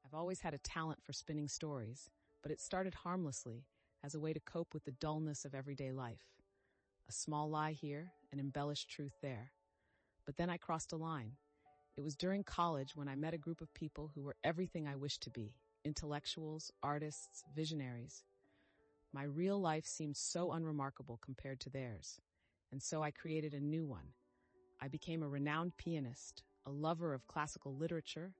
I've always had a talent for spinning stories, but it started harmlessly as a way to cope with the dullness of everyday life. A small lie here, an embellished truth there. But then I crossed a line. It was during college when I met a group of people who were everything I wished to be: intellectuals, artists, visionaries. My real life seemed so unremarkable compared to theirs, and so I created a new one. I became a renowned pianist, a lover of classical literature,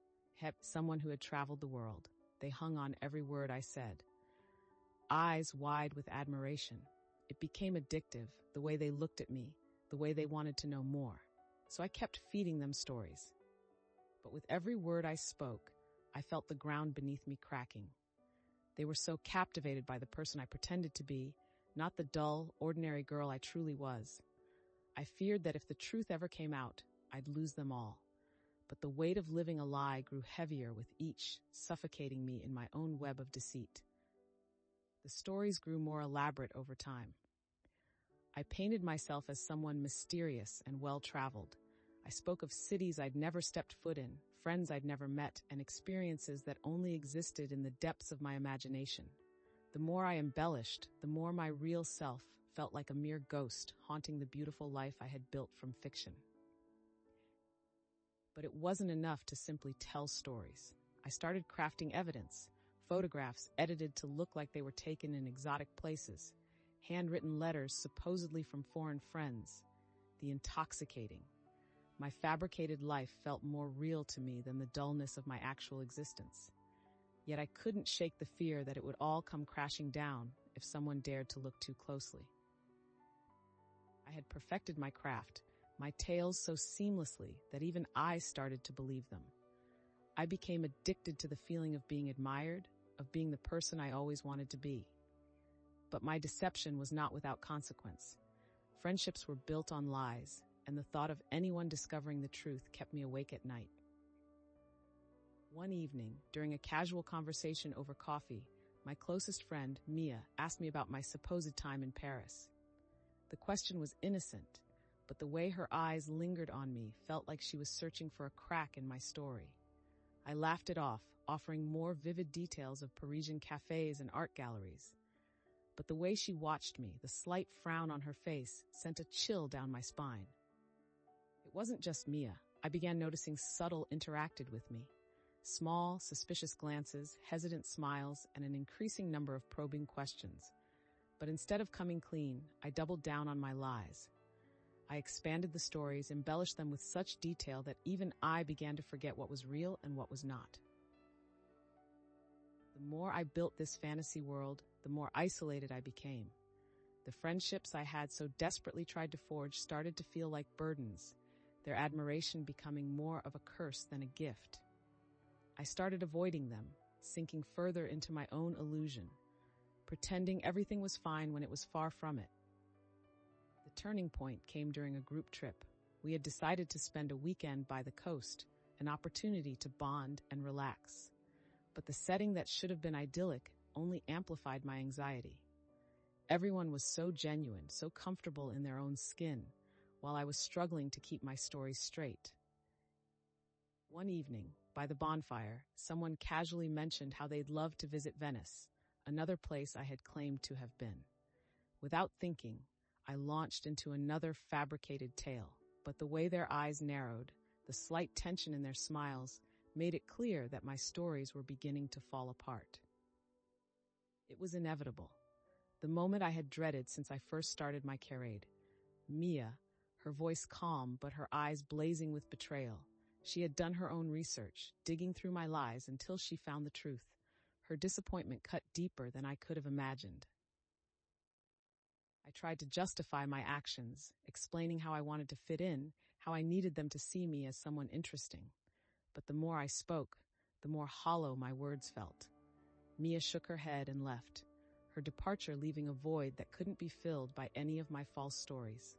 someone who had traveled the world. They hung on every word I said, eyes wide with admiration. It became addictive, the way they looked at me, the way they wanted to know more. So I kept feeding them stories. But with every word I spoke, I felt the ground beneath me cracking. They were so captivated by the person I pretended to be, not the dull, ordinary girl I truly was. I feared that if the truth ever came out, I'd lose them all. But the weight of living a lie grew heavier with each, suffocating me in my own web of deceit. The stories grew more elaborate over time. I painted myself as someone mysterious and well-traveled. I spoke of cities I'd never stepped foot in, friends I'd never met, and experiences that only existed in the depths of my imagination. The more I embellished, the more my real self felt like a mere ghost haunting the beautiful life I had built from fiction. But it wasn't enough to simply tell stories. I started crafting evidence, photographs edited to look like they were taken in exotic places, handwritten letters supposedly from foreign friends. The intoxicating. My fabricated life felt more real to me than the dullness of my actual existence. Yet I couldn't shake the fear that it would all come crashing down if someone dared to look too closely. I had perfected my craft, my tales so seamlessly that even I started to believe them. I became addicted to the feeling of being admired, of being the person I always wanted to be. But my deception was not without consequence. Friendships were built on lies, and the thought of anyone discovering the truth kept me awake at night. One evening, during a casual conversation over coffee, my closest friend, Mia, asked me about my supposed time in Paris. The question was innocent, but the way her eyes lingered on me felt like she was searching for a crack in my story. I laughed it off, offering more vivid details of Parisian cafes and art galleries. But the way she watched me, the slight frown on her face, sent a chill down my spine. It wasn't just Mia. I began noticing subtle interacted with me. Small, suspicious glances, hesitant smiles, and an increasing number of probing questions. But instead of coming clean, I doubled down on my lies. I expanded the stories, embellished them with such detail that even I began to forget what was real and what was not. The more I built this fantasy world, the more isolated I became. The friendships I had so desperately tried to forge started to feel like burdens, their admiration becoming more of a curse than a gift. I started avoiding them, sinking further into my own illusion, pretending everything was fine when it was far from it. The turning point came during a group trip. We had decided to spend a weekend by the coast, an opportunity to bond and relax. But the setting that should have been idyllic only amplified my anxiety. Everyone was so genuine, so comfortable in their own skin, while I was struggling to keep my stories straight. One evening, by the bonfire, someone casually mentioned how they'd love to visit Venice, another place I had claimed to have been. Without thinking, I launched into another fabricated tale, but the way their eyes narrowed, the slight tension in their smiles, made it clear that my stories were beginning to fall apart. It was inevitable. The moment I had dreaded since I first started my charade. Mia, her voice calm but her eyes blazing with betrayal. She had done her own research, digging through my lies until she found the truth. Her disappointment cut deeper than I could have imagined. I tried to justify my actions, explaining how I wanted to fit in, how I needed them to see me as someone interesting. But the more I spoke, the more hollow my words felt. Mia shook her head and left, her departure leaving a void that couldn't be filled by any of my false stories.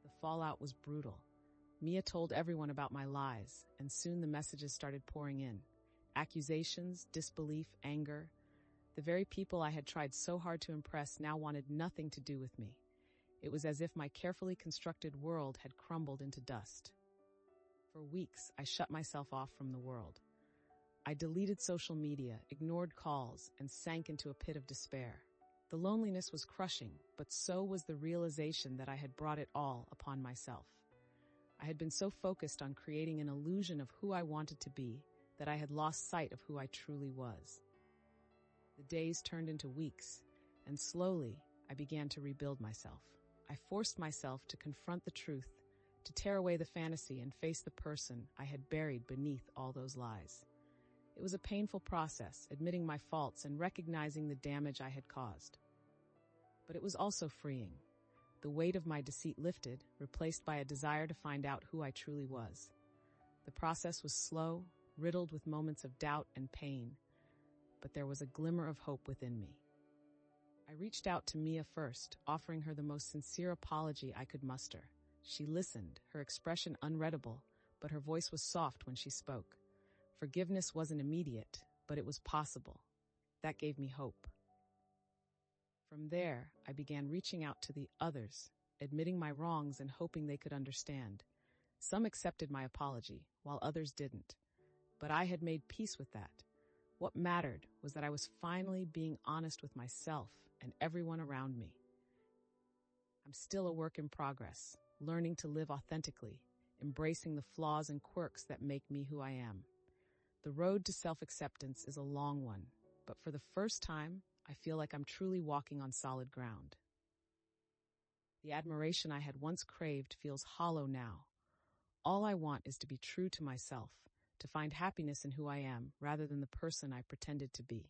The fallout was brutal. Mia told everyone about my lies, and soon the messages started pouring in. Accusations, disbelief, anger. The very people I had tried so hard to impress now wanted nothing to do with me. It was as if my carefully constructed world had crumbled into dust. For weeks, I shut myself off from the world. I deleted social media, ignored calls, and sank into a pit of despair. The loneliness was crushing, but so was the realization that I had brought it all upon myself. I had been so focused on creating an illusion of who I wanted to be that I had lost sight of who I truly was. The days turned into weeks, and slowly I began to rebuild myself. I forced myself to confront the truth, to tear away the fantasy and face the person I had buried beneath all those lies. It was a painful process, admitting my faults and recognizing the damage I had caused. But it was also freeing. The weight of my deceit lifted, replaced by a desire to find out who I truly was. The process was slow, riddled with moments of doubt and pain, but there was a glimmer of hope within me. I reached out to Mia first, offering her the most sincere apology I could muster. She listened, her expression unreadable, but her voice was soft when she spoke. Forgiveness wasn't immediate, but it was possible. That gave me hope. From there, I began reaching out to the others, admitting my wrongs and hoping they could understand. Some accepted my apology, while others didn't. But I had made peace with that. What mattered was that I was finally being honest with myself and everyone around me. I'm still a work in progress, learning to live authentically, embracing the flaws and quirks that make me who I am. The road to self-acceptance is a long one, but for the first time, I feel like I'm truly walking on solid ground. The admiration I had once craved feels hollow now. All I want is to be true to myself, to find happiness in who I am rather than the person I pretended to be.